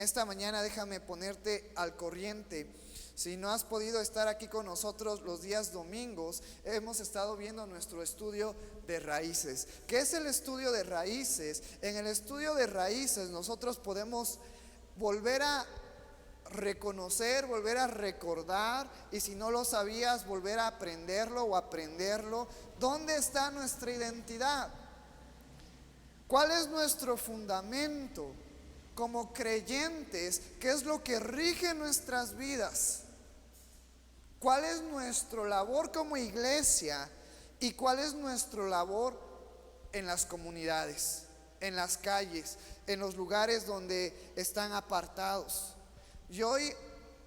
Esta mañana déjame ponerte al corriente. Si no has podido estar aquí con nosotros los días domingos, hemos estado viendo nuestro estudio de raíces. ¿Qué es el estudio de raíces? En el estudio de raíces nosotros podemos volver a reconocer, volver a recordar, y si no lo sabías, volver a aprenderlo o aprenderlo. ¿Dónde está nuestra identidad? ¿Cuál es nuestro fundamento? Como creyentes, ¿qué es lo que rige nuestras vidas? ¿Cuál es nuestra labor como iglesia? ¿Y cuál es nuestra labor en las comunidades, en las calles, en los lugares donde están apartados? Y hoy,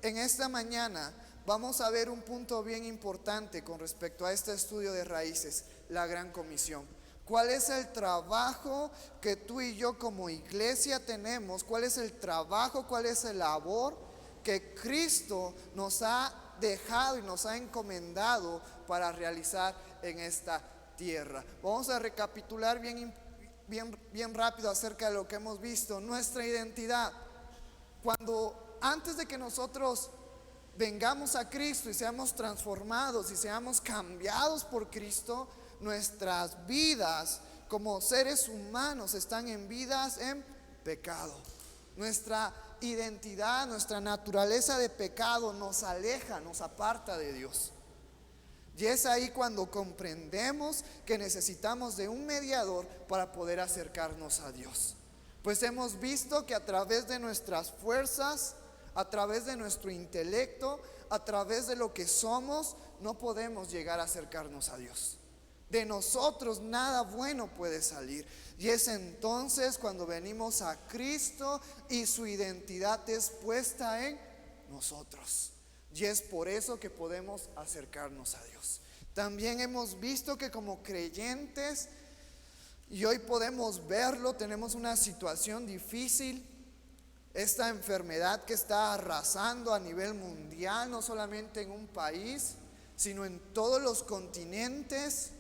en esta mañana, vamos a ver un punto bien importante con respecto a este estudio de raíces: la gran comisión. ¿Cuál es el trabajo que tú y yo como iglesia tenemos? ¿Cuál es el trabajo, cuál es el labor que Cristo nos ha dejado y nos ha encomendado para realizar en esta tierra? Vamos a recapitular bien rápido acerca de lo que hemos visto. Nuestra identidad. Antes de que nosotros vengamos a Cristo y seamos transformados y seamos cambiados por Cristo, nuestras vidas como seres humanos están en vidas en pecado. Nuestra identidad, nuestra naturaleza de pecado nos aleja, nos aparta de Dios. Y es ahí cuando comprendemos que necesitamos de un mediador para poder acercarnos a Dios. Pues hemos visto que a través de nuestras fuerzas, a través de nuestro intelecto, a través de lo que somos, no podemos llegar a acercarnos a Dios. De nosotros nada bueno puede salir. Y es entonces cuando venimos a Cristo y su identidad es puesta en nosotros. Y es por eso que podemos acercarnos a Dios. También hemos visto que como creyentes, y hoy podemos verlo, tenemos una situación difícil. Esta enfermedad que está arrasando a nivel mundial, no solamente en un país, sino en todos los continentes.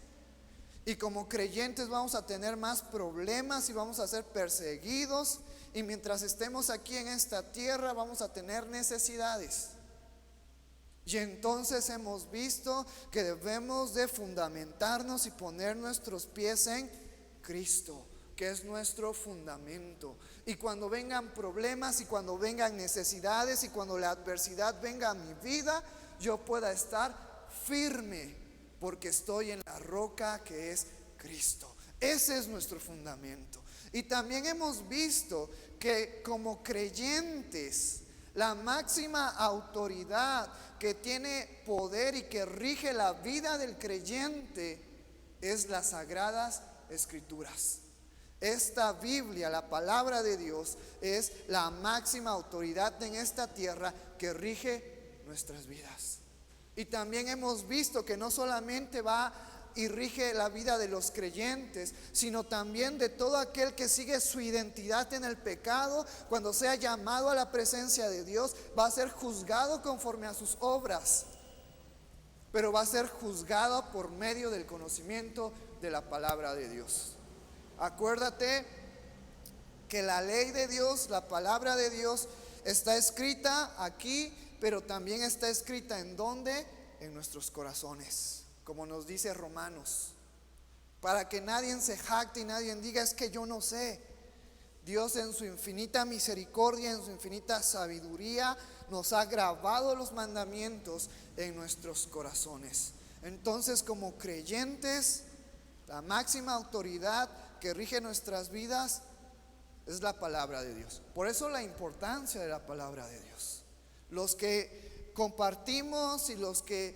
Y como creyentes vamos a tener más problemas y vamos a ser perseguidos. Y mientras estemos aquí en esta tierra vamos a tener necesidades. Y entonces hemos visto que debemos de fundamentarnos y poner nuestros pies en Cristo, que es nuestro fundamento. Y cuando vengan problemas y cuando vengan necesidades y cuando la adversidad venga a mi vida, yo pueda estar firme, porque estoy en la roca que es Cristo. Ese es nuestro fundamento. Y también hemos visto que como creyentes, la máxima autoridad que tiene poder y que rige la vida del creyente es las Sagradas Escrituras. Esta Biblia, la palabra de Dios, es la máxima autoridad en esta tierra que rige nuestras vidas. Y también hemos visto que no solamente va y rige la vida de los creyentes, sino también de todo aquel que sigue su identidad en el pecado. Cuando sea llamado a la presencia de Dios, va a ser juzgado conforme a sus obras, pero va a ser juzgado por medio del conocimiento de la palabra de Dios. Acuérdate que la ley de Dios, la palabra de Dios, está escrita aquí, pero también está escrita ¿en dónde? En nuestros corazones, como nos dice Romanos, para que nadie se jacte y nadie diga: es que yo no sé. Dios en su infinita misericordia, en su infinita sabiduría, nos ha grabado los mandamientos en nuestros corazones. Entonces, como creyentes, la máxima autoridad que rige nuestras vidas es la palabra de Dios. Por eso la importancia de la palabra de Dios. Los que compartimos y los que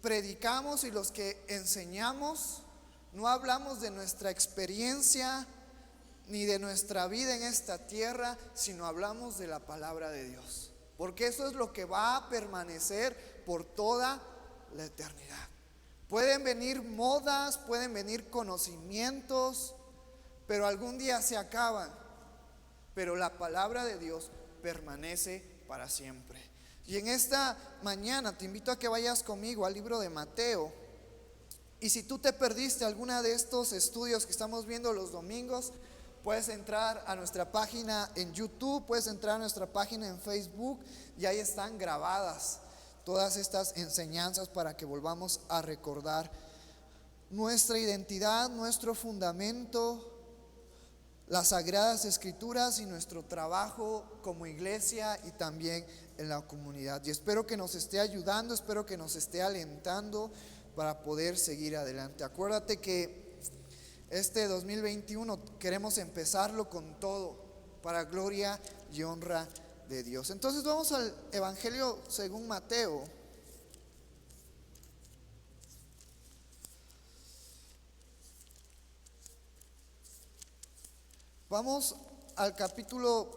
predicamos y los que enseñamos, no hablamos de nuestra experiencia ni de nuestra vida en esta tierra, sino hablamos de la palabra de Dios, porque eso es lo que va a permanecer por toda la eternidad. Pueden venir modas, pueden venir conocimientos, pero algún día se acaban. Pero la palabra de Dios permanece para siempre. Y en esta mañana te invito a que vayas conmigo al libro de Mateo. Y si tú te perdiste alguna de estos estudios que estamos viendo los domingos, puedes entrar a nuestra página en YouTube, puedes entrar a nuestra página en Facebook y ahí están grabadas todas estas enseñanzas para que volvamos a recordar nuestra identidad, nuestro fundamento, las Sagradas Escrituras y nuestro trabajo como iglesia y también en la comunidad. Y espero que nos esté ayudando, espero que nos esté alentando para poder seguir adelante. Acuérdate que este 2021 queremos empezarlo con todo para gloria y honra de Dios. Entonces vamos al Evangelio según Mateo. Vamos al capítulo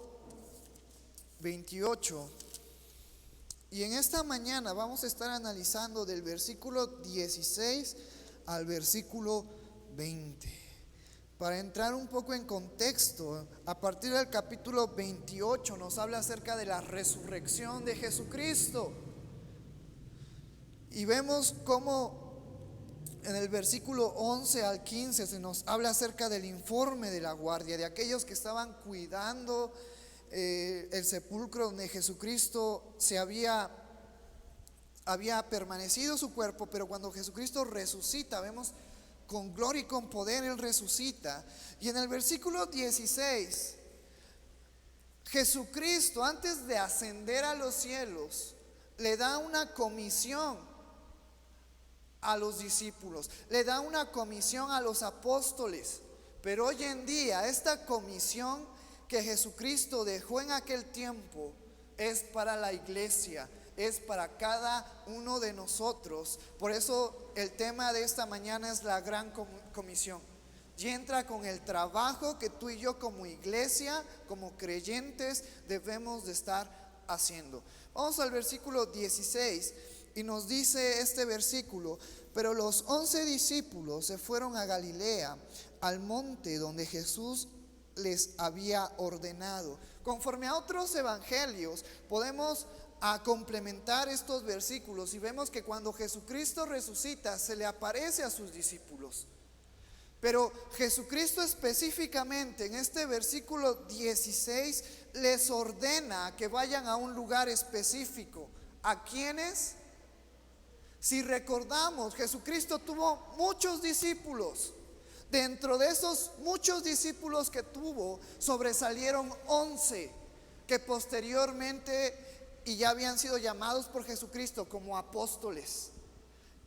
28 y en esta mañana vamos a estar analizando del versículo 16 al versículo 20. Para entrar un poco en contexto, a partir del capítulo 28 nos habla acerca de la resurrección de Jesucristo. Y vemos cómo en el versículo 11 al 15 se nos habla acerca del informe de la guardia, de aquellos que estaban cuidando el sepulcro donde Jesucristo había permanecido su cuerpo, pero cuando Jesucristo resucita, vemos con gloria y con poder Él resucita. Y en el versículo 16, Jesucristo, antes de ascender a los cielos, le da una comisión a los discípulos, le da una comisión a los apóstoles. Pero hoy en día esta comisión que Jesucristo dejó en aquel tiempo es para la iglesia, es para cada uno de nosotros. Por eso el tema de esta mañana es la gran comisión. Y entra con el trabajo que tú y yo como iglesia, como creyentes, debemos de estar haciendo. Vamos al versículo 16 y nos dice este versículo: pero los 11 discípulos se fueron a Galilea, al monte donde Jesús les había ordenado. Conforme a otros evangelios podemos complementar estos versículos y vemos que cuando Jesucristo resucita se le aparece a sus discípulos. Pero Jesucristo específicamente en este versículo 16 les ordena que vayan a un lugar específico. ¿A quiénes? Si recordamos, Jesucristo tuvo muchos discípulos. Dentro de esos muchos discípulos que tuvo, sobresalieron 11 que posteriormente y ya habían sido llamados por Jesucristo como apóstoles.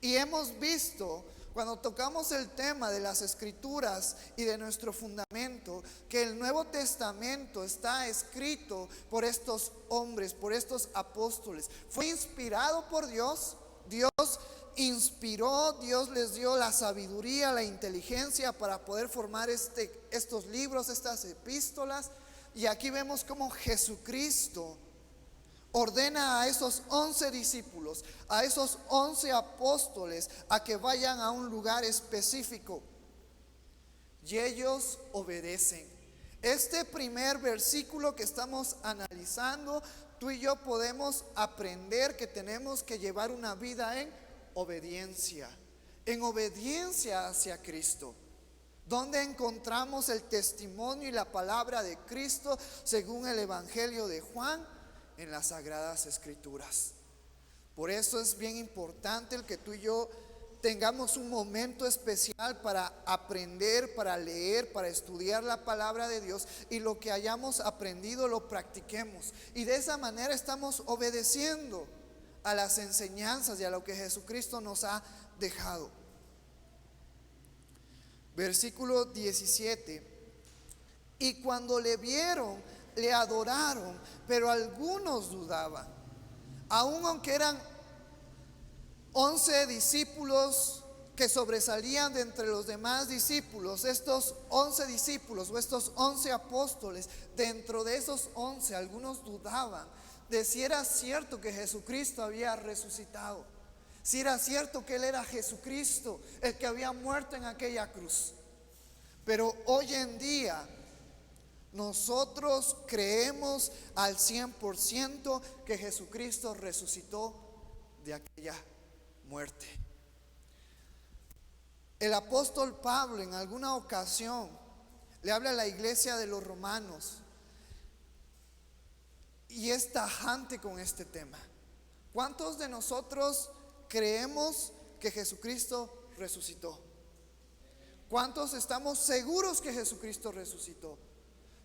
Y hemos visto, cuando tocamos el tema de las Escrituras y de nuestro fundamento, que el Nuevo Testamento está escrito por estos hombres, por estos apóstoles. Fue inspirado por Dios. Dios inspiró, Dios les dio la sabiduría, la inteligencia para poder formar estos libros, estas epístolas. Y aquí vemos cómo Jesucristo ordena a esos 11 discípulos, a esos 11 apóstoles, a que vayan a un lugar específico. Y ellos obedecen. Este primer versículo que estamos analizando, tú y yo podemos aprender que tenemos que llevar una vida en obediencia hacia Cristo. ¿Dónde encontramos el testimonio y la palabra de Cristo según el Evangelio de Juan? En las Sagradas Escrituras. Por eso es bien importante el que tú y yo tengamos un momento especial para aprender, para leer, para estudiar la palabra de Dios, y lo que hayamos aprendido lo practiquemos, y de esa manera estamos obedeciendo a las enseñanzas y a lo que Jesucristo nos ha dejado. Versículo 17: y cuando le vieron, le adoraron, pero algunos dudaban. Aun aunque eran 11 discípulos que sobresalían de entre los demás discípulos, estos 11 discípulos o estos 11 apóstoles, dentro de esos 11 algunos dudaban de si era cierto que Jesucristo había resucitado, si era cierto que Él era Jesucristo, el que había muerto en aquella cruz. Pero hoy en día nosotros creemos al 100% que Jesucristo resucitó de aquella muerte. El apóstol Pablo en alguna ocasión le habla a la iglesia de los romanos y es tajante con este tema. ¿Cuántos de nosotros creemos que Jesucristo resucitó? ¿Cuántos estamos seguros que Jesucristo resucitó?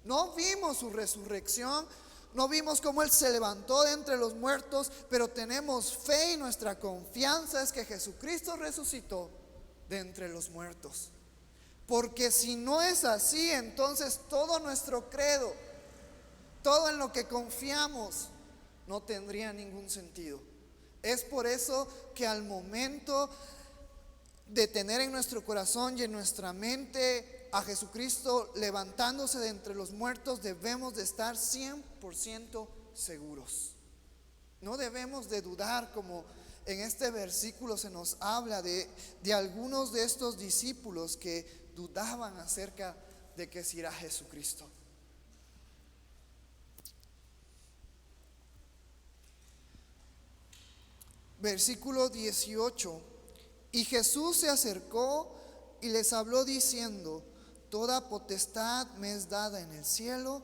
No vimos su resurrección, no vimos cómo Él se levantó de entre los muertos, pero tenemos fe y nuestra confianza es que Jesucristo resucitó de entre los muertos. Porque si no es así, entonces todo nuestro credo, todo en lo que confiamos, no tendría ningún sentido. Es por eso que al momento de tener en nuestro corazón y en nuestra mente a Jesucristo levantándose de entre los muertos, debemos de estar 100% seguros. No debemos de dudar, como en este versículo se nos habla de algunos de estos discípulos que dudaban acerca de que si era Jesucristo. Versículo 18. Y Jesús se acercó y les habló diciendo: toda potestad me es dada en el cielo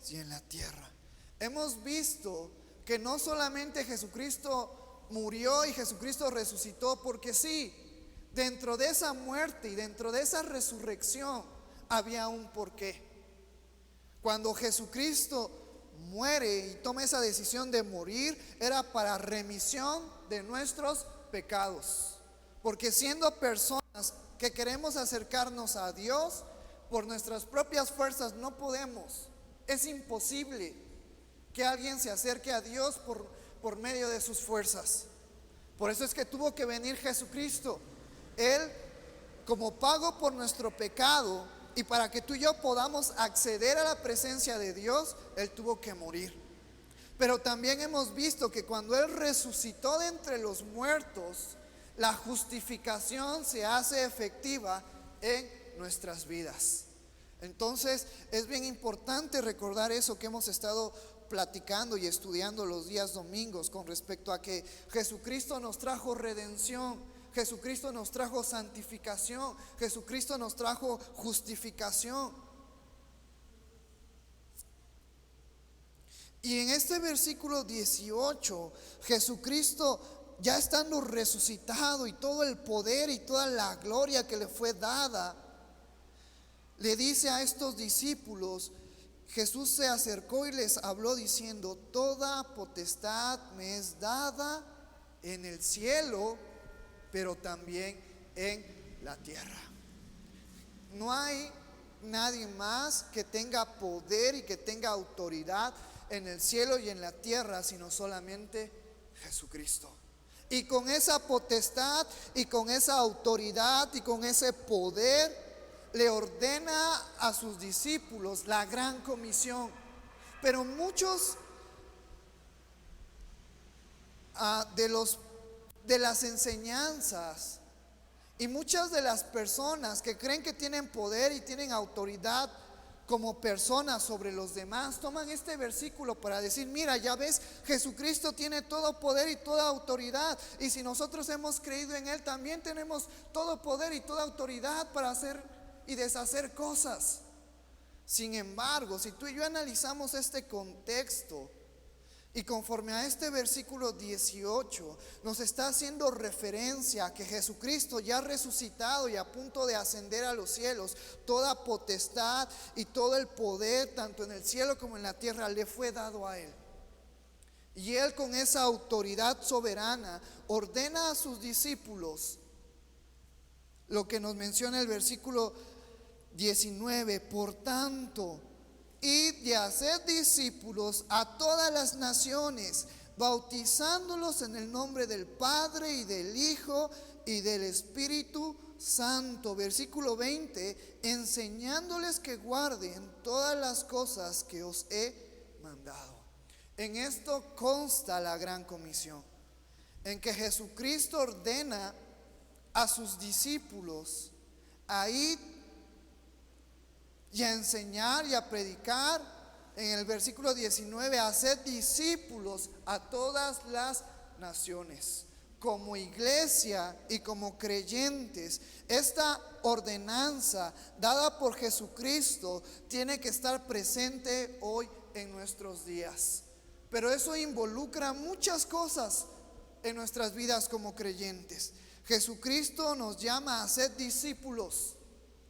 y en la tierra. Hemos visto que no solamente Jesucristo murió y Jesucristo resucitó porque sí. Dentro de esa muerte y dentro de esa resurrección había un porqué. Cuando Jesucristo muere y toma esa decisión de morir, era para remisión de nuestros pecados. Porque siendo personas que queremos acercarnos a Dios por nuestras propias fuerzas, no podemos. Es imposible que alguien se acerque a Dios por medio de sus fuerzas. Por eso es que tuvo que venir Jesucristo. Él, como pago por nuestro pecado y para que tú y yo podamos acceder a la presencia de Dios, Él tuvo que morir. Pero también hemos visto que cuando Él resucitó de entre los muertos, la justificación se hace efectiva en nuestras vidas. Entonces es bien importante recordar eso que hemos estado platicando y estudiando los días domingos con respecto a que Jesucristo nos trajo redención. Jesucristo nos trajo santificación, Jesucristo nos trajo justificación. Y en este versículo 18, Jesucristo, ya estando resucitado y todo el poder y toda la gloria que le fue dada, le dice a estos discípulos, Jesús se acercó y les habló diciendo: toda potestad me es dada en el cielo, pero también en la tierra. No hay nadie más que tenga poder y que tenga autoridad en el cielo y en la tierra, sino solamente Jesucristo. Y con esa potestad y con esa autoridad y con ese poder, le ordena a sus discípulos la gran comisión. Pero muchos de las enseñanzas y muchas de las personas que creen que tienen poder y tienen autoridad como personas sobre los demás, toman este versículo para decir: mira, ya ves, Jesucristo tiene todo poder y toda autoridad, y si nosotros hemos creído en Él, también tenemos todo poder y toda autoridad para hacer y deshacer cosas. Sin embargo, si tú y yo analizamos este contexto, y conforme a este versículo 18 nos está haciendo referencia a que Jesucristo, ya resucitado y a punto de ascender a los cielos, toda potestad y todo el poder, tanto en el cielo como en la tierra, le fue dado a Él. Y Él, con esa autoridad soberana, ordena a sus discípulos lo que nos menciona el versículo 19: por tanto, id y haced discípulos a todas las naciones, bautizándolos en el nombre del Padre y del Hijo y del Espíritu Santo. Versículo 20: enseñándoles que guarden todas las cosas que os he mandado. En esto consta la gran comisión, en que Jesucristo ordena a sus discípulos a ir y a enseñar y a predicar. En el versículo 19: haced discípulos a todas las naciones. como iglesia y como creyentes, esta ordenanza dada por Jesucristo tiene que estar presente hoy en nuestros días. Pero eso involucra muchas cosas en nuestras vidas como creyentes. Jesucristo nos llama a ser discípulos.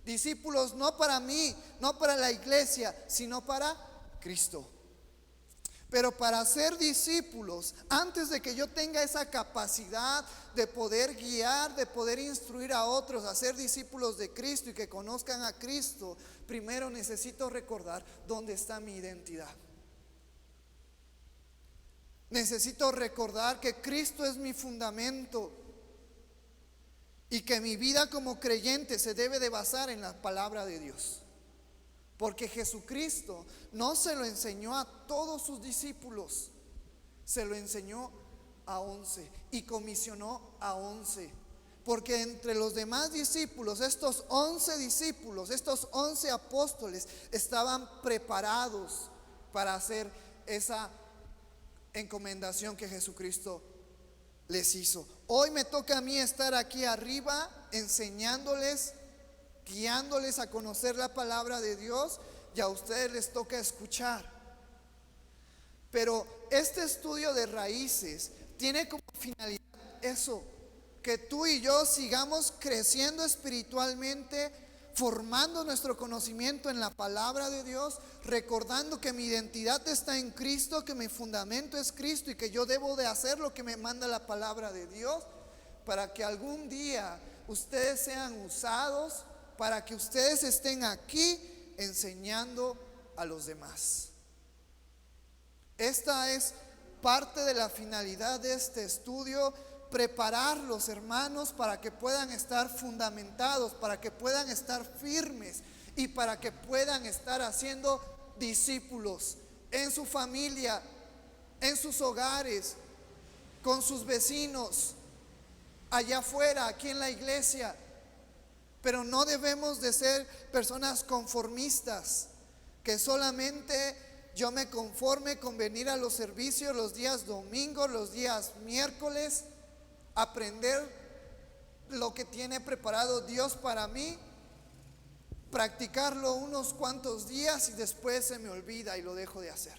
Discípulos no para mí, no para la iglesia, sino para Cristo. Pero para ser discípulos, antes de que yo tenga esa capacidad de poder guiar, de poder instruir a otros a ser discípulos de Cristo y que conozcan a Cristo, primero necesito recordar dónde está mi identidad. Necesito recordar que Cristo es mi fundamento y que mi vida como creyente se debe de basar en la palabra de Dios. Porque Jesucristo no se lo enseñó a todos sus discípulos, se lo enseñó a 11 y comisionó a 11. Porque entre los demás discípulos, estos 11 discípulos, estos 11 apóstoles estaban preparados para hacer esa encomendación que Jesucristo les hizo. Hoy me toca a mí estar aquí arriba enseñándoles, guiándoles a conocer la palabra de Dios, y a ustedes les toca escuchar. Pero este estudio de raíces tiene como finalidad eso, que tú y yo sigamos creciendo espiritualmente, formando nuestro conocimiento en la palabra de Dios, recordando que mi identidad está en Cristo, que mi fundamento es Cristo y que yo debo de hacer lo que me manda la palabra de Dios, para que algún día ustedes sean usados, para que ustedes estén aquí enseñando a los demás. Esta es parte de la finalidad de este estudio: preparar los hermanos para que puedan estar fundamentados, para que puedan estar firmes y para que puedan estar haciendo discípulos en su familia, en sus hogares, con sus vecinos, allá afuera, aquí en la iglesia. Pero no debemos de ser personas conformistas, que solamente yo me conforme con venir a los servicios los días domingos, los días miércoles, aprender lo que tiene preparado Dios para mí, practicarlo unos cuantos días y después se me olvida y lo dejo de hacer.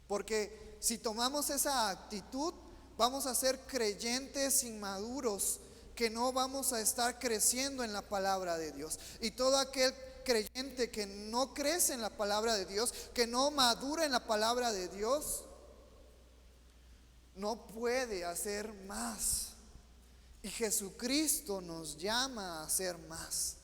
Porque si tomamos esa actitud, vamos a ser creyentes inmaduros, que no vamos a estar creciendo en la palabra de Dios. Y todo aquel creyente que no crece en la palabra de Dios, que no madura en la palabra de Dios, no puede hacer más. Y Jesucristo nos llama a hacer más.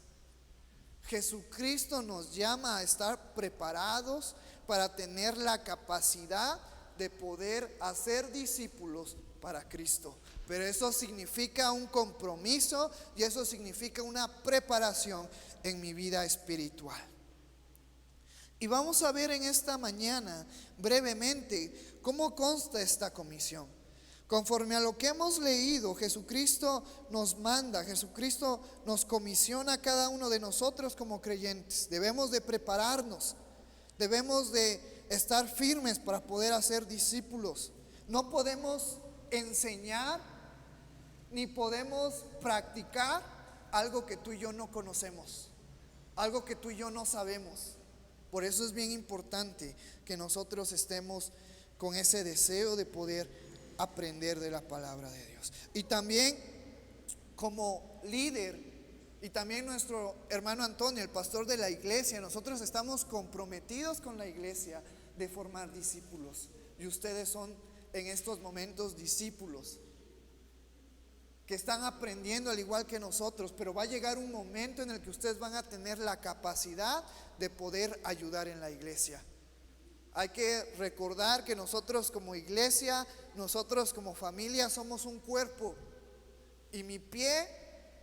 Jesucristo nos llama a estar preparados para tener la capacidad de poder hacer discípulos para Cristo. Pero eso significa un compromiso y eso significa una preparación en mi vida espiritual. Y vamos a ver en esta mañana brevemente cómo consta esta comisión. Conforme a lo que hemos leído, Jesucristo nos manda, Jesucristo nos comisiona a cada uno de nosotros como creyentes. Debemos de prepararnos, debemos de estar firmes para poder hacer discípulos. No podemos enseñar ni podemos practicar algo que tú y yo no conocemos, algo que tú y yo no sabemos. Por eso es bien importante que nosotros estemos con ese deseo de poder aprender de la palabra de Dios. Y también como líder, y también nuestro hermano Antonio, el pastor de la iglesia, nosotros estamos comprometidos con la iglesia de formar discípulos. Y ustedes son en estos momentos discípulos que están aprendiendo al igual que nosotros, pero va a llegar un momento en el que ustedes van a tener la capacidad de poder ayudar en la iglesia. Hay que recordar que nosotros como iglesia, nosotros como familia somos un cuerpo, y mi pie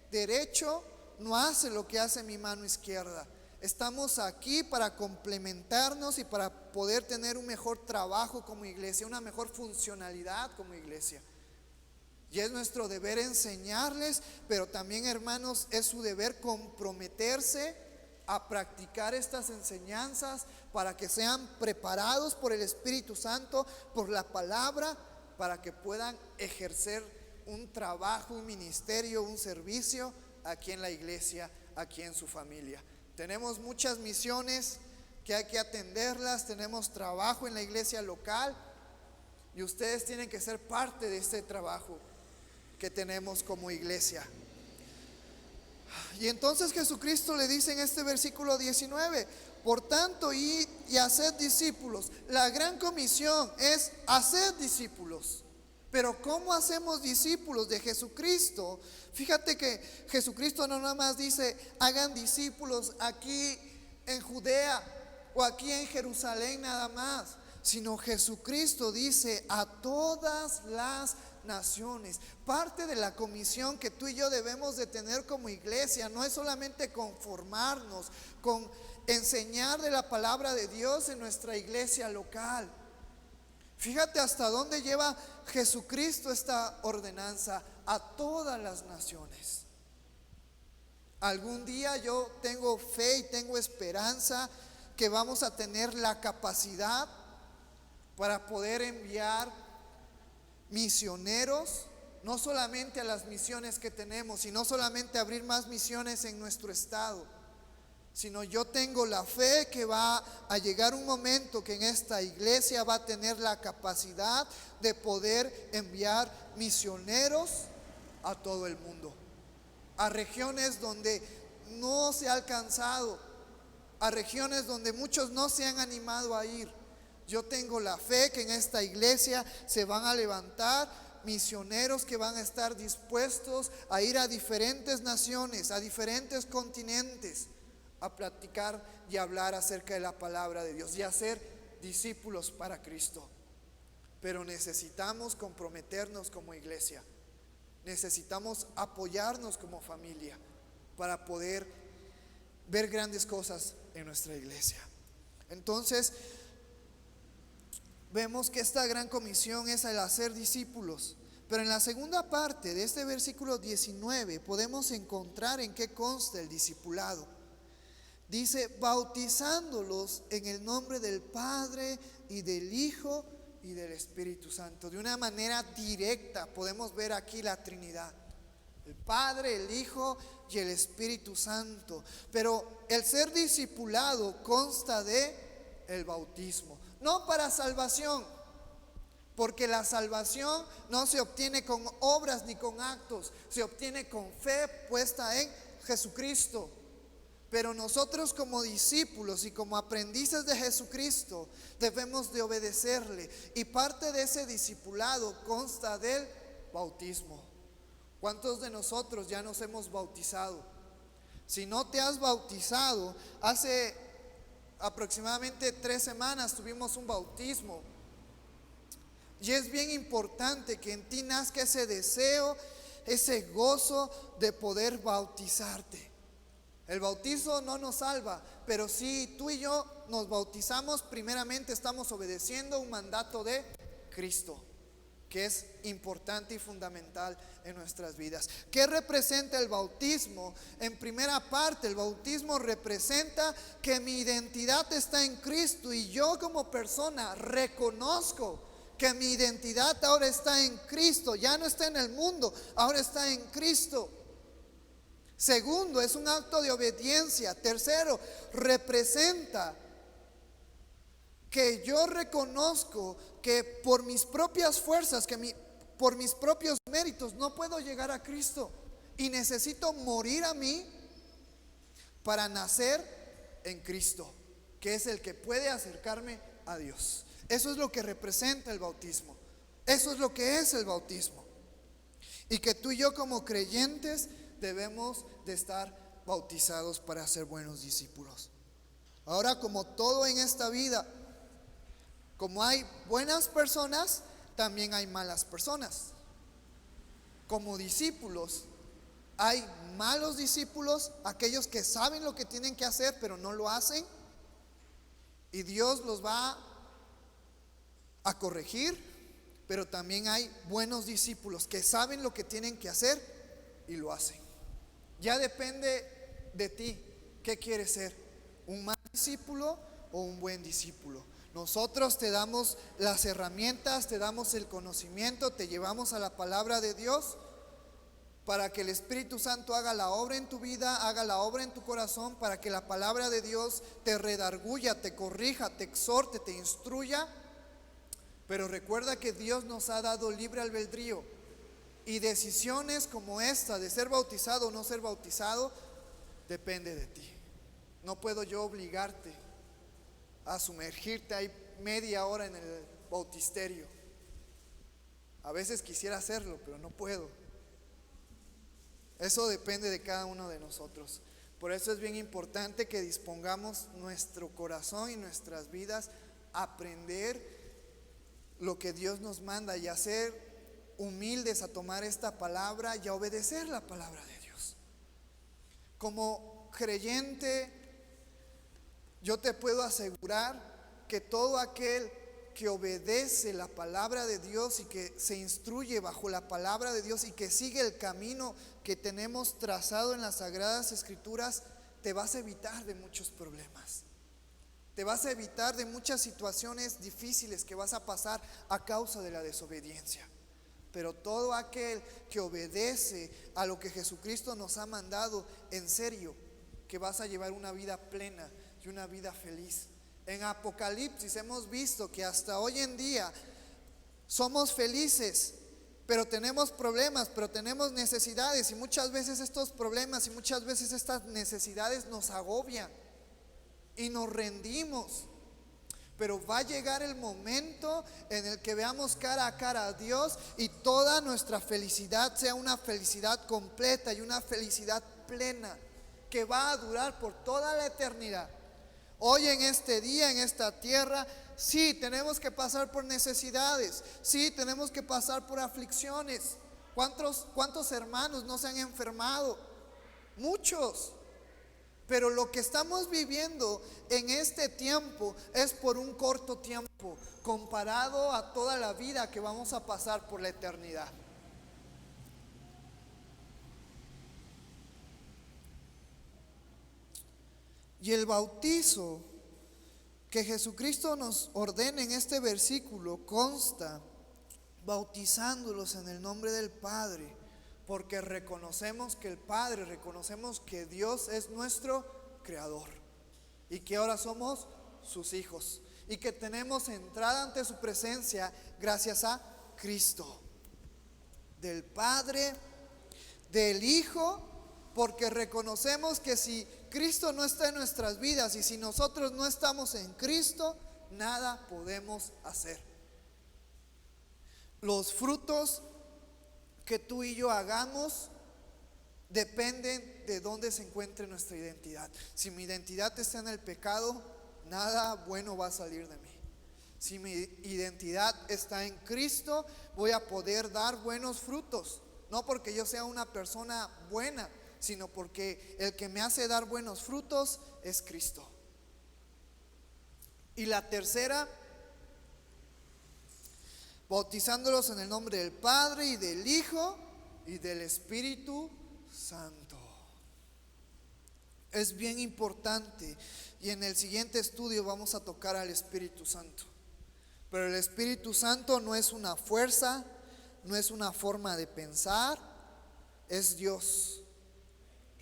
derecho no hace lo que hace mi mano izquierda. Estamos aquí para complementarnos y para poder tener un mejor trabajo como iglesia, una mejor funcionalidad como iglesia. Y es nuestro deber enseñarles, pero también, hermanos, es su deber comprometerse a practicar estas enseñanzas para que sean preparados por el Espíritu Santo, por la palabra, para que puedan ejercer un trabajo, un ministerio, un servicio aquí en la iglesia, aquí en su familia. Tenemos muchas misiones que hay que atenderlas, tenemos trabajo en la iglesia local y ustedes tienen que ser parte de este trabajo que tenemos como iglesia. Y entonces Jesucristo le dice en este versículo 19: por tanto, id y haced discípulos. La gran comisión es hacer discípulos. Pero ¿cómo hacemos discípulos de Jesucristo? Fíjate que Jesucristo no nada más dice hagan discípulos aquí en Judea o aquí en Jerusalén nada más, sino Jesucristo dice a todas las naciones. Parte de la comisión que tú y yo debemos de tener como iglesia no es solamente conformarnos con enseñar de la palabra de Dios en nuestra iglesia local. Fíjate hasta dónde lleva Jesucristo esta ordenanza: a todas las naciones. Algún día yo tengo fe y tengo esperanza que vamos a tener la capacidad para poder enviar misioneros, no solamente a las misiones que tenemos, y no solamente abrir más misiones en nuestro estado, sino yo tengo la fe que va a llegar un momento que en esta iglesia va a tener la capacidad de poder enviar misioneros a todo el mundo, a regiones donde no se ha alcanzado, a regiones donde muchos no se han animado a ir. Yo tengo la fe que en esta iglesia se van a levantar misioneros que van a estar dispuestos a ir a diferentes naciones, a diferentes continentes, a platicar y hablar acerca de la palabra de Dios y a ser discípulos para Cristo. Pero necesitamos comprometernos como iglesia, necesitamos apoyarnos como familia para poder ver grandes cosas en nuestra iglesia. Entonces vemos que esta gran comisión es el hacer discípulos. Pero en la segunda parte de este versículo 19 podemos encontrar en qué consta el discipulado. Dice: bautizándolos en el nombre del Padre y del Hijo y del Espíritu Santo. De una manera directa podemos ver aquí la Trinidad: el Padre, el Hijo y el Espíritu Santo. Pero el ser discipulado consta de el bautismo, no para salvación, porque la salvación no se obtiene con obras ni con actos, se obtiene con fe puesta en Jesucristo. Pero nosotros como discípulos y como aprendices de Jesucristo debemos de obedecerle, y parte de ese discipulado consta del bautismo. ¿Cuántos de nosotros ya nos hemos bautizado? Si no te has bautizado, hace aproximadamente 3 semanas tuvimos un bautismo, y es bien importante que en ti nazca ese deseo, ese gozo de poder bautizarte. El bautizo no nos salva, pero si tú y yo nos bautizamos, primeramente estamos obedeciendo un mandato de Cristo, que es importante y fundamental en nuestras vidas. ¿Qué representa el bautismo? En primera parte, el bautismo representa que mi identidad está en Cristo, y yo como persona reconozco que mi identidad ahora está en Cristo, ya no está en el mundo, ahora está en Cristo. Segundo, es un acto de obediencia. Tercero, representa que yo reconozco que por mis propias fuerzas, por mis propios méritos no puedo llegar a Cristo, y necesito morir a mí para nacer en Cristo, que es el que puede acercarme a Dios. Eso es lo que representa el bautismo. Eso es lo que es el bautismo. Y que tú y yo como creyentes debemos de estar bautizados para ser buenos discípulos. Ahora, como todo en esta vida, como hay buenas personas, también hay malas personas. Como discípulos, hay malos discípulos, aquellos que saben lo que tienen que hacer pero no lo hacen, y Dios los va a corregir. Pero también hay buenos discípulos que saben lo que tienen que hacer y lo hacen. Ya depende de ti, ¿qué quieres ser? ¿Un mal discípulo o un buen discípulo? Nosotros te damos las herramientas, te damos el conocimiento, te llevamos a la palabra de Dios para que el Espíritu Santo haga la obra en tu vida, haga la obra en tu corazón, para que la palabra de Dios te redarguya, te corrija, te exhorte, te instruya. Pero recuerda que Dios nos ha dado libre albedrío, y decisiones como esta de ser bautizado o no ser bautizado depende de ti. No puedo yo obligarte a sumergirte ahí media hora en el bautisterio. A veces quisiera hacerlo, pero no puedo. Eso depende de cada uno de nosotros. Por eso es bien importante que dispongamos nuestro corazón y nuestras vidas a aprender lo que Dios nos manda y a ser humildes a tomar esta palabra y a obedecer la palabra de Dios. Como creyente, yo te puedo asegurar que todo aquel que obedece la palabra de Dios y que se instruye bajo la palabra de Dios y que sigue el camino que tenemos trazado en las Sagradas Escrituras, te vas a evitar de muchos problemas. Te vas a evitar de muchas situaciones difíciles que vas a pasar a causa de la desobediencia. Pero todo aquel que obedece a lo que Jesucristo nos ha mandado, en serio, que vas a llevar una vida plena y una vida feliz. En Apocalipsis hemos visto que hasta hoy en día somos felices, pero tenemos problemas, pero tenemos necesidades, y muchas veces estos problemas y muchas veces estas necesidades nos agobian y nos rendimos. Pero va a llegar el momento en el que veamos cara a cara a Dios y toda nuestra felicidad sea una felicidad completa y una felicidad plena que va a durar por toda la eternidad. Hoy en este día, en esta tierra, sí tenemos que pasar por necesidades, sí tenemos que pasar por aflicciones. ¿Cuántos hermanos no se han enfermado? Muchos. Pero lo que estamos viviendo en este tiempo es por un corto tiempo comparado a toda la vida que vamos a pasar por la eternidad. Y el bautizo que Jesucristo nos ordena en este versículo consta bautizándolos en el nombre del Padre, porque reconocemos que el Padre, reconocemos que Dios es nuestro Creador y que ahora somos sus hijos y que tenemos entrada ante su presencia gracias a Cristo. Del Padre, del Hijo, porque reconocemos que si Cristo no está en nuestras vidas y si nosotros no estamos en Cristo, nada podemos hacer. Los frutos que tú y yo hagamos dependen de dónde se encuentre nuestra identidad. Si mi identidad está en el pecado, nada bueno va a salir de mí. Si mi identidad está en Cristo, voy a poder dar buenos frutos. No porque yo sea una persona buena, sino porque el que me hace dar buenos frutos es Cristo. Y la tercera, bautizándolos en el nombre del Padre y del Hijo y del Espíritu Santo. Es bien importante, y en el siguiente estudio vamos a tocar al Espíritu Santo. Pero el Espíritu Santo no es una fuerza, no es una forma de pensar, es Dios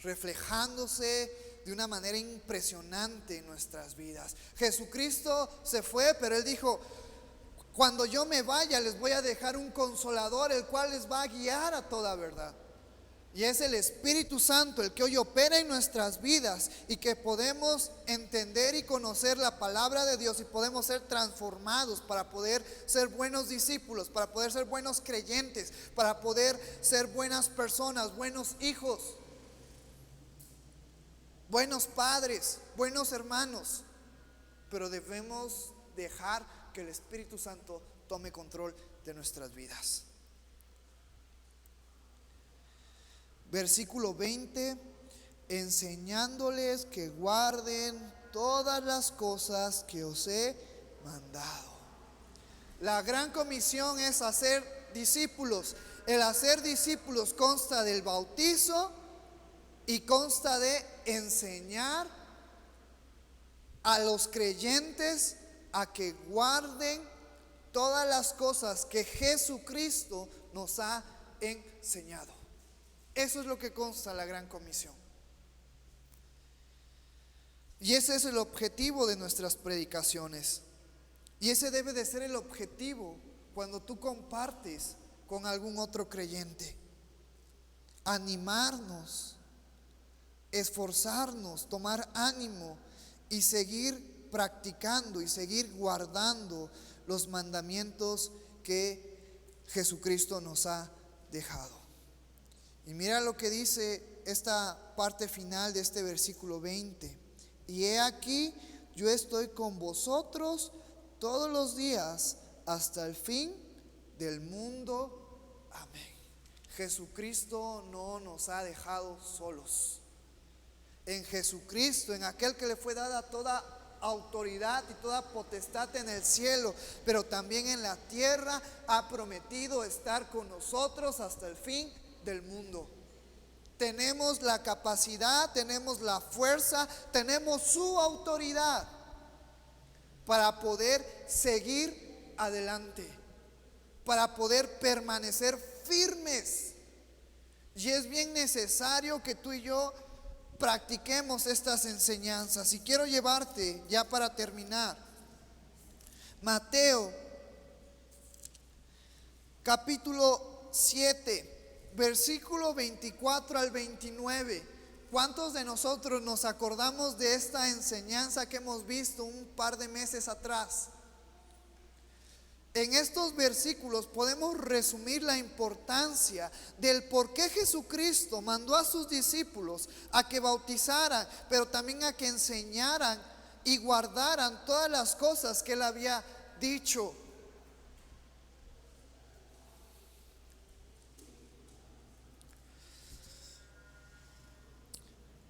reflejándose de una manera impresionante en nuestras vidas. Jesucristo se fue, pero Él dijo: cuando yo me vaya, les voy a dejar un consolador, el cual les va a guiar a toda verdad. Y es el Espíritu Santo el que hoy opera en nuestras vidas y que podemos entender y conocer la palabra de Dios y podemos ser transformados para poder ser buenos discípulos, para poder ser buenos creyentes, para poder ser buenas personas, buenos hijos, buenos padres, buenos hermanos. Pero debemos dejar que el Espíritu Santo tome control de nuestras vidas. Versículo 20: enseñándoles que guarden todas las cosas que os he mandado. La gran comisión es hacer discípulos. El hacer discípulos consta del bautizo y consta de enseñar a los creyentes a que guarden todas las cosas que Jesucristo nos ha enseñado. Eso es lo que consta la Gran Comisión. Y ese es el objetivo de nuestras predicaciones. Y ese debe de ser el objetivo cuando tú compartes con algún otro creyente. Animarnos, esforzarnos, tomar ánimo y seguir practicando y seguir guardando los mandamientos que Jesucristo nos ha dejado. Y mira lo que dice esta parte final de este versículo 20. Y he aquí, yo estoy con vosotros todos los días hasta el fin del mundo. Amén. Jesucristo no nos ha dejado solos. En Jesucristo, en aquel que le fue dada toda autoridad y toda potestad en el cielo, pero también en la tierra, ha prometido estar con nosotros hasta el fin del mundo. Tenemos la capacidad, tenemos la fuerza, tenemos su autoridad para poder seguir adelante, para poder permanecer firmes. Y es bien necesario que tú y yo practiquemos estas enseñanzas. Y quiero llevarte, ya para terminar, Mateo capítulo 7, versículo 24 al 29. ¿Cuántos de nosotros nos acordamos de esta enseñanza que hemos visto un par de meses atrás? En estos versículos podemos resumir la importancia del por qué Jesucristo mandó a sus discípulos a que bautizaran, pero también a que enseñaran y guardaran todas las cosas que Él había dicho.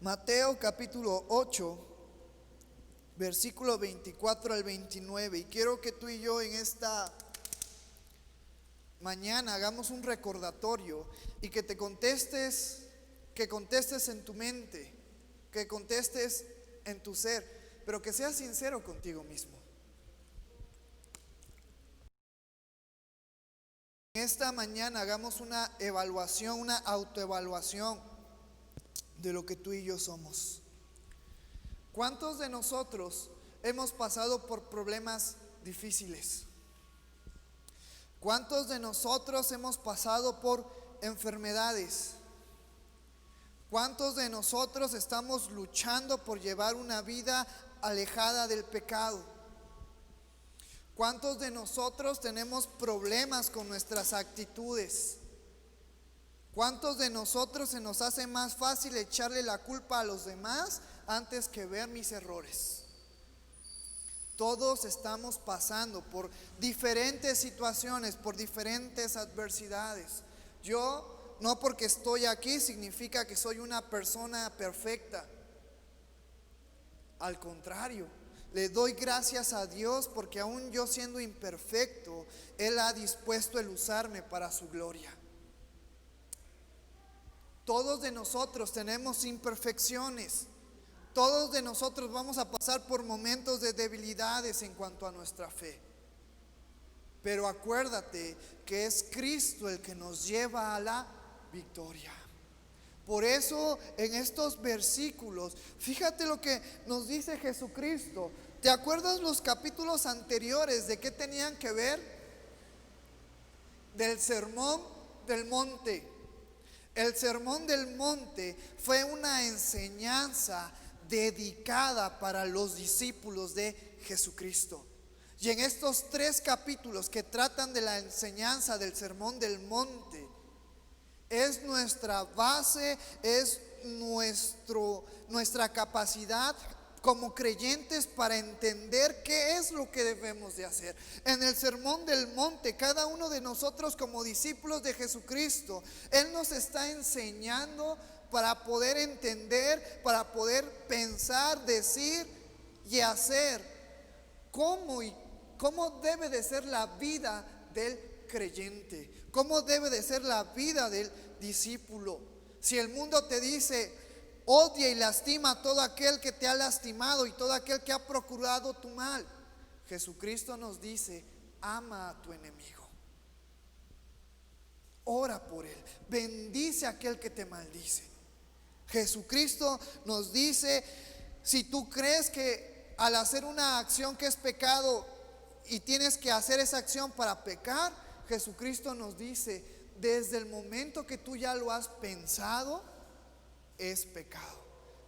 Mateo capítulo 8, versículo 24 al 29. Y quiero que tú y yo en esta mañana hagamos un recordatorio y que te contestes, que contestes en tu mente, que contestes en tu ser, pero que seas sincero contigo mismo. En esta mañana hagamos una evaluación, una autoevaluación de lo que tú y yo somos. ¿Cuántos de nosotros hemos pasado por problemas difíciles? ¿Cuántos de nosotros hemos pasado por enfermedades? ¿Cuántos de nosotros estamos luchando por llevar una vida alejada del pecado? ¿Cuántos de nosotros tenemos problemas con nuestras actitudes? ¿Cuántos de nosotros se nos hace más fácil echarle la culpa a los demás antes que ver mis errores? Todos estamos pasando por diferentes situaciones, por diferentes adversidades. Yo, no porque estoy aquí significa que soy una persona perfecta. Al contrario, le doy gracias a Dios porque aún yo siendo imperfecto, Él ha dispuesto el usarme para su gloria. Todos de nosotros tenemos imperfecciones. Todos de nosotros vamos a pasar por momentos de debilidades en cuanto a nuestra fe. Pero acuérdate que es Cristo el que nos lleva a la victoria. Por eso en estos versículos, fíjate lo que nos dice Jesucristo. ¿Te acuerdas los capítulos anteriores de qué tenían que ver? Del sermón del monte. El sermón del monte fue una enseñanza dedicada para los discípulos de Jesucristo. Y en estos 3 capítulos que tratan de la enseñanza del sermón del monte, es nuestra base, es nuestra capacidad como creyentes para entender qué es lo que debemos de hacer. En el sermón del monte, cada uno de nosotros como discípulos de Jesucristo, Él nos está enseñando para poder entender, para poder pensar, decir y hacer cómo debe de ser la vida del creyente, cómo debe de ser la vida del discípulo. Si el mundo te dice: odia y lastima a todo aquel que te ha lastimado y todo aquel que ha procurado tu mal, Jesucristo nos dice: ama a tu enemigo, ora por él, bendice a aquel que te maldice. Jesucristo nos dice: si tú crees que al hacer una acción que es pecado y tienes que hacer esa acción para pecar, Jesucristo nos dice: desde el momento que tú ya lo has pensado, es pecado.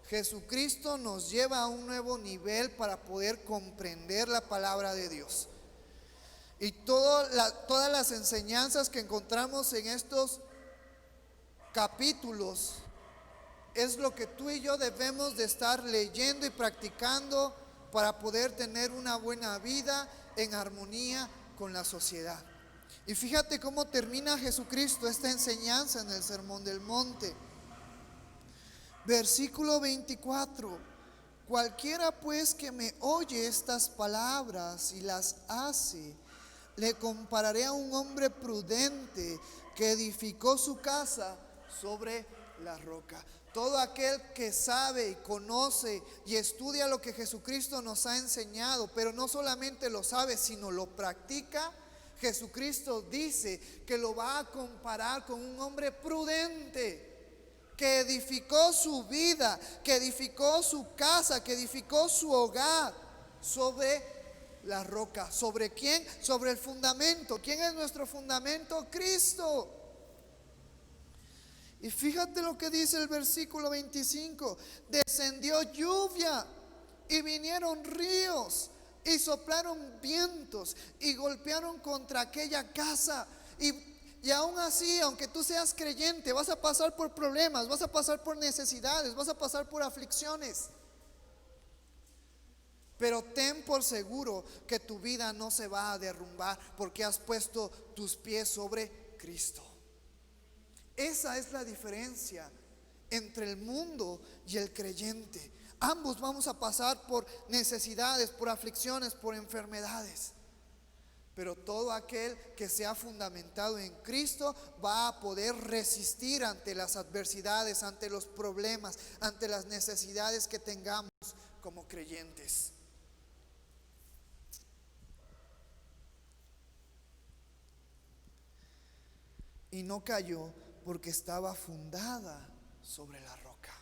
Jesucristo nos lleva a un nuevo nivel para poder comprender la palabra de Dios. Y todas las enseñanzas que encontramos en estos capítulos es lo que tú y yo debemos de estar leyendo y practicando para poder tener una buena vida en armonía con la sociedad. Y fíjate cómo termina Jesucristo esta enseñanza en el Sermón del Monte. Versículo 24: cualquiera pues que me oye estas palabras y las hace, le compararé a un hombre prudente que edificó su casa sobre la roca. Todo aquel que sabe y conoce y estudia lo que Jesucristo nos ha enseñado, pero no solamente lo sabe, sino lo practica, Jesucristo dice que lo va a comparar con un hombre prudente que edificó su vida, que edificó su casa, que edificó su hogar sobre la roca. ¿Sobre quién? Sobre el fundamento. ¿Quién es nuestro fundamento? Cristo. Y fíjate lo que dice el versículo 25: descendió lluvia y vinieron ríos y soplaron vientos y golpearon contra aquella casa. Y aún así, aunque tú seas creyente, vas a pasar por problemas, vas a pasar por necesidades, vas a pasar por aflicciones. Pero ten por seguro que tu vida no se va a derrumbar porque has puesto tus pies sobre Cristo. Esa es la diferencia entre el mundo y el creyente. Ambos vamos a pasar por necesidades, por aflicciones, por enfermedades. Pero todo aquel que se ha fundamentado en Cristo va a poder resistir ante las adversidades, ante los problemas, ante las necesidades que tengamos como creyentes. Y no cayó porque estaba fundada sobre la roca.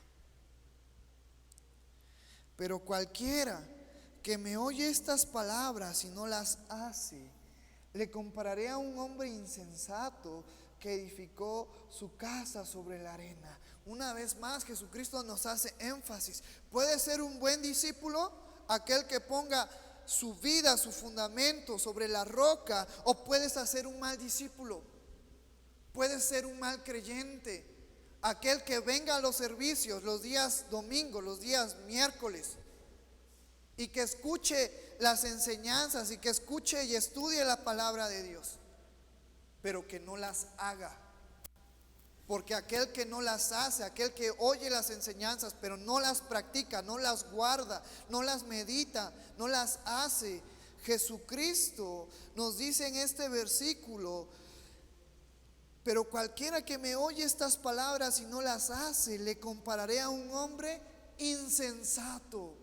Pero cualquiera que me oye estas palabras y no las hace, le compararé a un hombre insensato que edificó su casa sobre la arena. Una vez más, Jesucristo nos hace énfasis. Puede ser un buen discípulo aquel que ponga su vida, su fundamento sobre la roca, o puedes hacer un mal discípulo. Puedes ser un mal creyente, aquel que venga a los servicios los días domingos, los días miércoles, y que escuche las enseñanzas y que escuche y estudie la palabra de Dios, pero que no las haga. Porque aquel que no las hace, aquel que oye las enseñanzas pero no las practica, no las guarda, no las medita, no las hace, Jesucristo nos dice en este versículo: pero cualquiera que me oye estas palabras y no las hace, le compararé a un hombre insensato.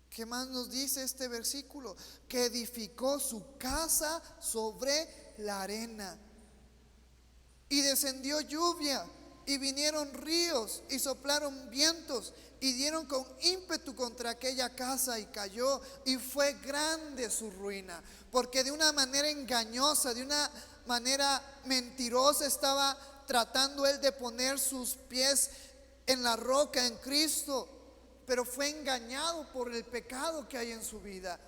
¿Qué más nos dice este versículo? Que edificó su casa sobre la arena. Y descendió lluvia, y vinieron ríos, y soplaron vientos, y dieron con ímpetu contra aquella casa, y cayó, y fue grande su ruina. Porque de una manera engañosa, de una manera mentirosa, estaba tratando él de poner sus pies en la roca, en Cristo, pero fue engañado por el pecado que hay en su vida.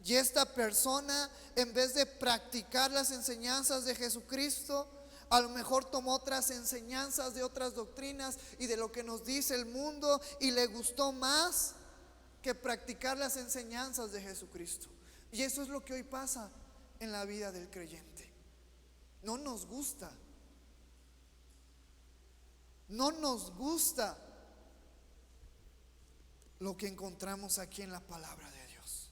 Y esta persona, en vez de practicar las enseñanzas de Jesucristo, a lo mejor tomó otras enseñanzas de otras doctrinas y de lo que nos dice el mundo, y le gustó más que practicar las enseñanzas de Jesucristo. Y eso es lo que hoy pasa en la vida del creyente. No nos gusta. No nos gusta lo que encontramos aquí en la palabra de Dios.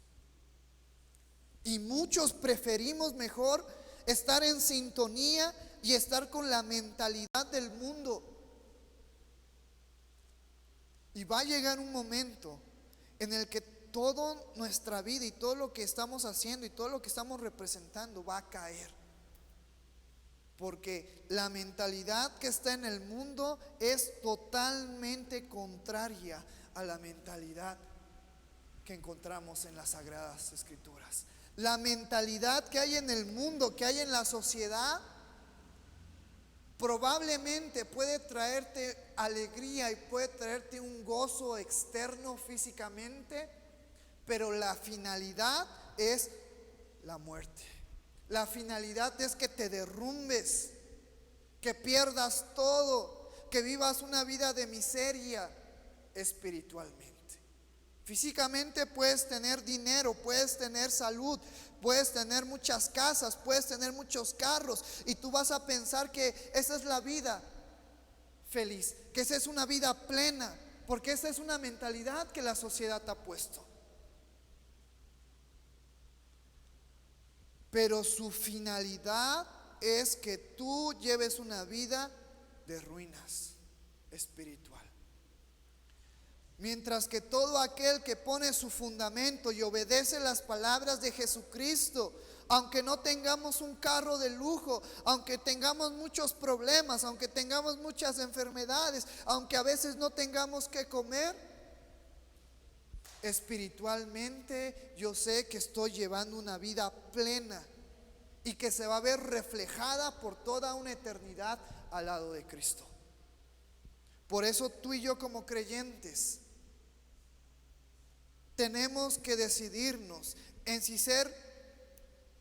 Y muchos preferimos mejor estar en sintonía y estar con la mentalidad del mundo. Y va a llegar un momento en el que toda nuestra vida y todo lo que estamos haciendo y todo lo que estamos representando va a caer. Porque la mentalidad que está en el mundo es totalmente contraria a la mentalidad que encontramos en las Sagradas Escrituras. La mentalidad que hay en el mundo, que hay en la sociedad, probablemente puede traerte alegría y puede traerte un gozo externo físicamente, pero la finalidad es la muerte. La finalidad es que te derrumbes, que pierdas todo, que vivas una vida de miseria espiritualmente. Físicamente puedes tener dinero, puedes tener salud, puedes tener muchas casas, puedes tener muchos carros, y tú vas a pensar que esa es la vida feliz, que esa es una vida plena, porque esa es una mentalidad que la sociedad te ha puesto. Pero su finalidad es que tú lleves una vida de ruinas espiritual. Mientras que todo aquel que pone su fundamento y obedece las palabras de Jesucristo, aunque no tengamos un carro de lujo, aunque tengamos muchos problemas, aunque tengamos muchas enfermedades, aunque a veces no tengamos que comer, espiritualmente yo sé que estoy llevando una vida plena y que se va a ver reflejada por toda una eternidad al lado de Cristo. Por eso tú y yo, como creyentes, tenemos que decidirnos en si ser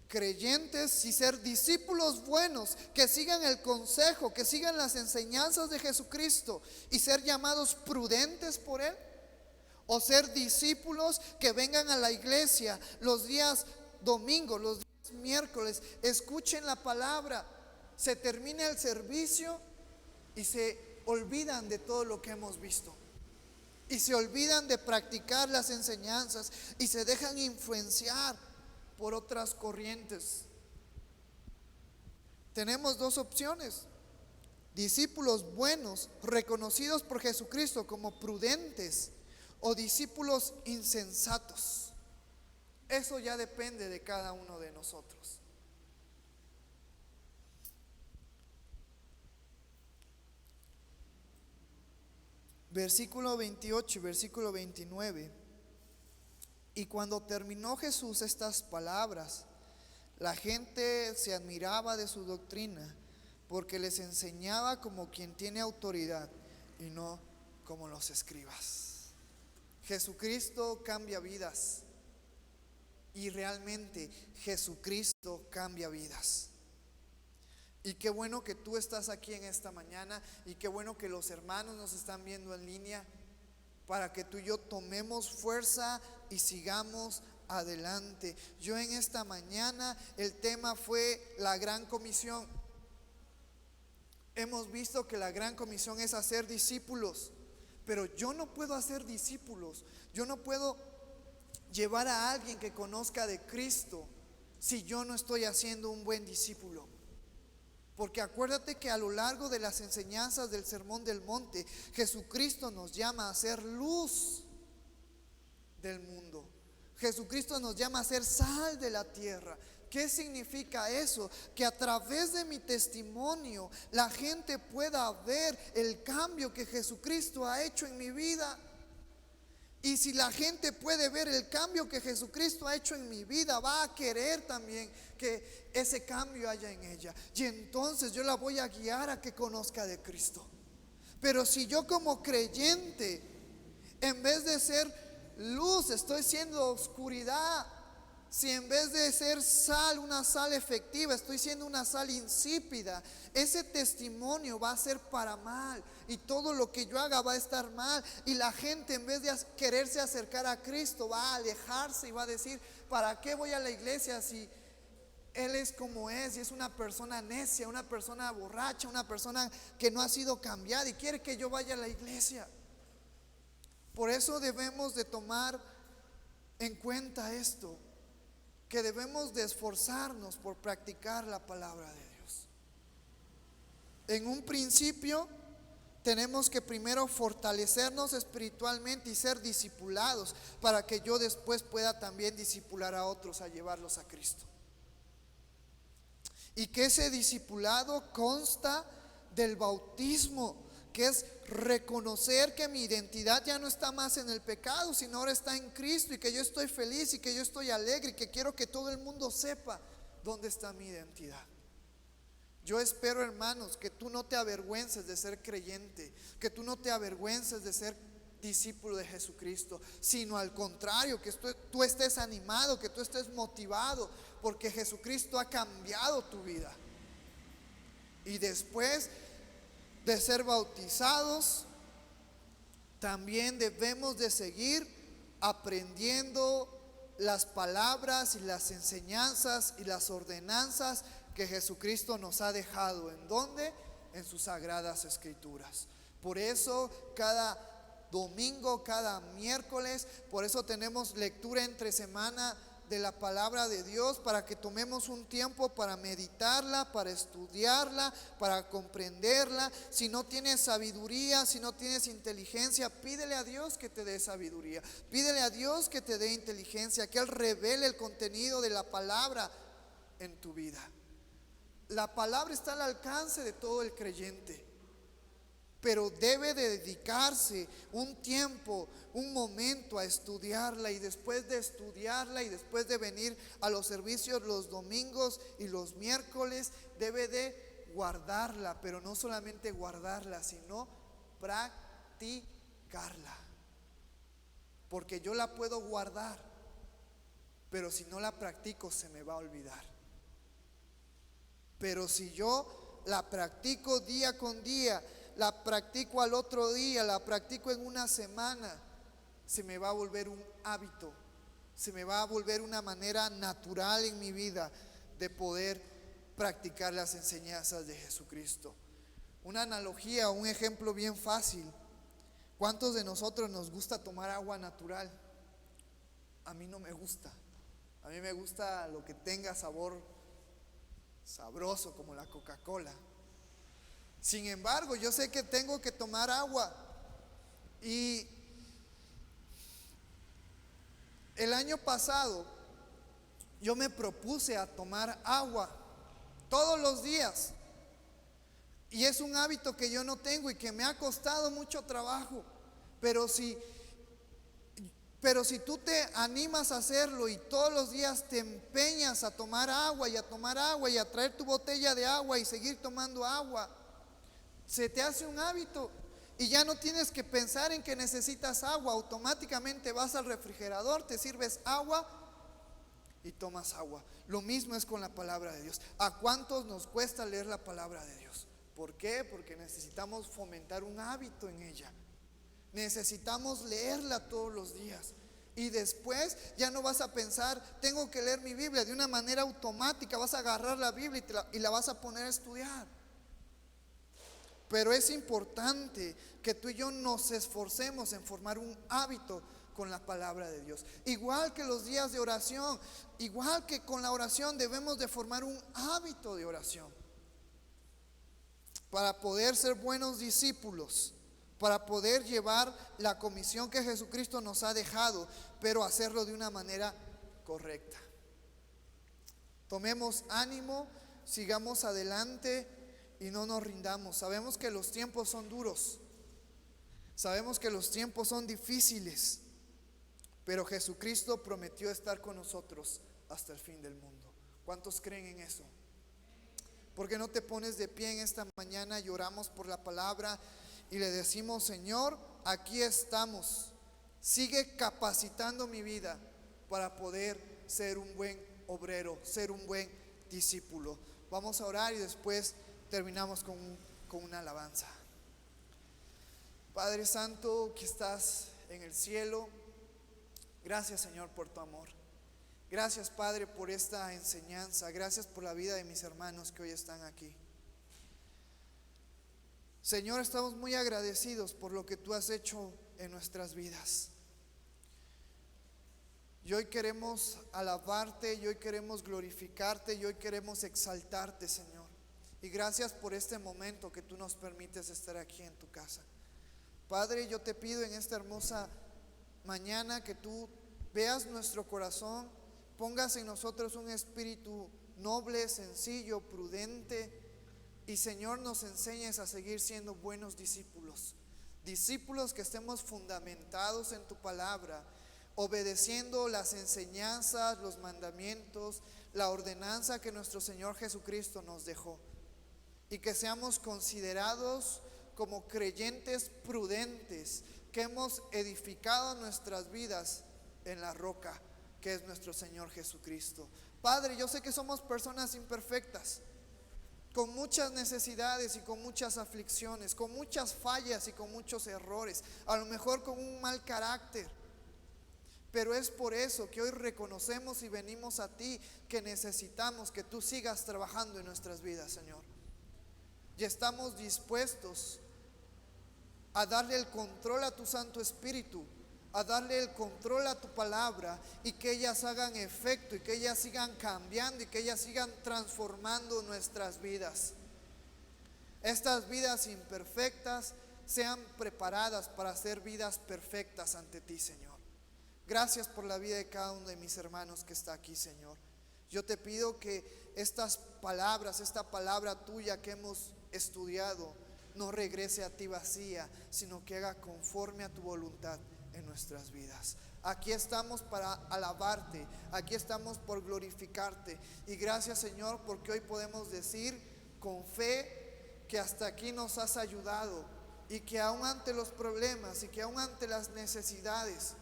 creyentes, si ser discípulos buenos, que sigan el consejo, que sigan las enseñanzas de Jesucristo y ser llamados prudentes por Él, o ser discípulos que vengan a la iglesia los días domingos, los días miércoles, escuchen la palabra, se termina el servicio y se olvidan de todo lo que hemos visto, y se olvidan de practicar las enseñanzas y se dejan influenciar por otras corrientes. Tenemos dos opciones: discípulos buenos, reconocidos por Jesucristo como prudentes, o discípulos insensatos. Eso ya depende de cada uno de nosotros. Versículo 28 y versículo 29. Y cuando terminó Jesús estas palabras, la gente se admiraba de su doctrina, porque les enseñaba como quien tiene autoridad y no como los escribas. Jesucristo cambia vidas, y realmente Jesucristo cambia vidas. Y qué bueno que tú estás aquí en esta mañana, y qué bueno que los hermanos nos están viendo en línea, para que tú y yo tomemos fuerza y sigamos adelante. Yo en esta mañana, el tema fue la Gran Comisión. Hemos visto que la Gran Comisión es hacer discípulos, pero yo no puedo hacer discípulos, yo no puedo llevar a alguien que conozca de Cristo si yo no estoy haciendo un buen discípulo. Porque acuérdate que a lo largo de las enseñanzas del Sermón del Monte, Jesucristo nos llama a ser luz del mundo. Jesucristo nos llama a ser sal de la tierra. ¿Qué significa eso? Que a través de mi testimonio la gente pueda ver el cambio que Jesucristo ha hecho en mi vida. Y si la gente puede ver el cambio que Jesucristo ha hecho en mi vida, va a querer también que ese cambio haya en ella. Y entonces yo la voy a guiar a que conozca de Cristo. Pero si yo como creyente, en vez de ser luz, estoy siendo oscuridad, si en vez de ser sal, una sal efectiva, estoy siendo una sal insípida, ese testimonio va a ser para mal, y todo lo que yo haga va a estar mal, y la gente, en vez de quererse acercar a Cristo, va a alejarse y va a decir: ¿para qué voy a la iglesia si Él es como es, y es una persona necia, una persona borracha, una persona que no ha sido cambiada, y quiere que yo vaya a la iglesia? Por eso debemos de tomar en cuenta esto, que debemos de esforzarnos por practicar la palabra de Dios. En un principio tenemos que primero fortalecernos espiritualmente y ser discipulados para que yo después pueda también discipular a otros, a llevarlos a Cristo. Y que ese discipulado consta del bautismo, que es reconocer que mi identidad ya no está más en el pecado, sino ahora está en Cristo, y que yo estoy feliz y que yo estoy alegre y que quiero que todo el mundo sepa dónde está mi identidad. Yo espero, hermanos, que tú no te avergüences de ser creyente, que tú no te avergüences de ser discípulo de Jesucristo, sino al contrario, que tú estés animado, que tú estés motivado, porque Jesucristo ha cambiado tu vida. Y después de ser bautizados, también debemos de seguir aprendiendo las palabras y las enseñanzas y las ordenanzas que Jesucristo nos ha dejado. ¿En dónde? En sus sagradas escrituras. Por eso cada domingo, cada miércoles, por eso tenemos lectura entre semana de la palabra de Dios, para que tomemos un tiempo para meditarla, para estudiarla, para comprenderla. Si no tienes sabiduría, si no tienes inteligencia, pídele a Dios que te dé sabiduría, pídele a Dios que te dé inteligencia, que Él revele el contenido de la palabra en tu vida. La palabra está al alcance de todo el creyente, pero debe de dedicarse un tiempo, un momento a estudiarla, y después de estudiarla y después de venir a los servicios los domingos y los miércoles, debe de guardarla, pero no solamente guardarla, sino practicarla. Porque yo la puedo guardar, pero si no la practico se me va a olvidar. Pero si yo la practico día con día, la practico al otro día, la practico en una semana, se me va a volver un hábito, se me va a volver una manera natural en mi vida de poder practicar las enseñanzas de Jesucristo. Una analogía, un ejemplo bien fácil. ¿Cuántos de nosotros nos gusta tomar agua natural? A mí no me gusta. A mí me gusta lo que tenga sabor sabroso, como la Coca-Cola. Sin embargo, yo sé que tengo que tomar agua. Y el año pasado yo me propuse a tomar agua todos los días. Y es un hábito que yo no tengo y que me ha costado mucho trabajo. Pero si tú te animas a hacerlo y todos los días te empeñas a tomar agua y a tomar agua y a traer tu botella de agua y seguir tomando agua, se te hace un hábito y ya no tienes que pensar en que necesitas agua. Automáticamente vas al refrigerador, te sirves agua y tomas agua. Lo mismo es con la palabra de Dios. ¿A cuántos nos cuesta leer la palabra de Dios? ¿Por qué? Porque necesitamos fomentar un hábito en ella. Necesitamos leerla todos los días. Y después ya no vas a pensar, tengo que leer mi Biblia de una manera automática. Vas a agarrar la Biblia y la vas a poner a estudiar. Pero es importante que tú y yo nos esforcemos en formar un hábito con la palabra de Dios. Igual que los días de oración, igual que con la oración, debemos de formar un hábito de oración para poder ser buenos discípulos, para poder llevar la comisión que Jesucristo nos ha dejado, pero hacerlo de una manera correcta. Tomemos ánimo, sigamos adelante y no nos rindamos. Sabemos que los tiempos son duros, sabemos que los tiempos son difíciles, pero Jesucristo prometió estar con nosotros hasta el fin del mundo. ¿Cuántos creen en eso? ¿Por qué no te pones de pie en esta mañana y oramos por la palabra y le decimos: Señor, aquí estamos, sigue capacitando mi vida para poder ser un buen obrero, ser un buen discípulo? Vamos a orar y después terminamos con una alabanza. Padre Santo, que estás en el cielo, gracias, Señor, por tu amor. Gracias, Padre, por esta enseñanza. Gracias por la vida de mis hermanos que hoy están aquí. Señor, estamos muy agradecidos por lo que tú has hecho en nuestras vidas. Y hoy queremos alabarte, y hoy queremos glorificarte, y hoy queremos exaltarte, Señor. Y gracias por este momento que tú nos permites estar aquí en tu casa. Padre, yo te pido en esta hermosa mañana que tú veas nuestro corazón, pongas en nosotros un espíritu noble, sencillo, prudente, y Señor, nos enseñes a seguir siendo buenos discípulos. Discípulos que estemos fundamentados en tu palabra, obedeciendo las enseñanzas, los mandamientos, la ordenanza que nuestro Señor Jesucristo nos dejó. Y que seamos considerados como creyentes prudentes, que hemos edificado nuestras vidas en la roca, que es nuestro Señor Jesucristo. Padre, yo sé que somos personas imperfectas, con muchas necesidades y con muchas aflicciones, con muchas fallas y con muchos errores, a lo mejor con un mal carácter. Pero es por eso que hoy reconocemos y venimos a ti, que necesitamos que tú sigas trabajando en nuestras vidas, Señor. Y estamos dispuestos a darle el control a tu Santo Espíritu, a darle el control a tu palabra, y que ellas hagan efecto, y que ellas sigan cambiando, y que ellas sigan transformando nuestras vidas. Estas vidas imperfectas sean preparadas para ser vidas perfectas ante ti, Señor. Gracias por la vida de cada uno de mis hermanos que está aquí, Señor. Yo te pido que estas palabras, esta palabra tuya que hemos estudiado, no regrese a ti vacía, sino que haga conforme a tu voluntad en nuestras vidas. Aquí estamos para alabarte, aquí estamos por glorificarte. Y gracias, Señor, porque hoy podemos decir con fe que hasta aquí nos has ayudado, y que aún ante los problemas y que aún ante las necesidades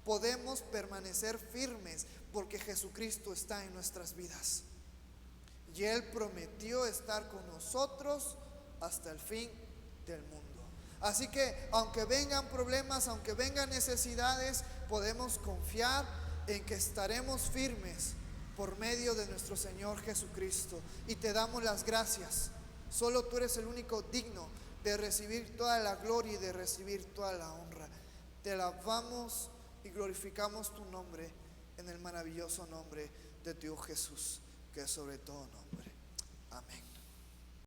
podemos permanecer firmes, porque Jesucristo está en nuestras vidas. Y Él prometió estar con nosotros hasta el fin del mundo. Así que aunque vengan problemas, aunque vengan necesidades, podemos confiar en que estaremos firmes por medio de nuestro Señor Jesucristo. Y te damos las gracias. Solo tú eres el único digno de recibir toda la gloria y de recibir toda la honra. Te alabamos y glorificamos tu nombre, en el maravilloso nombre de tu Hijo Jesús, que es sobre todo nombre.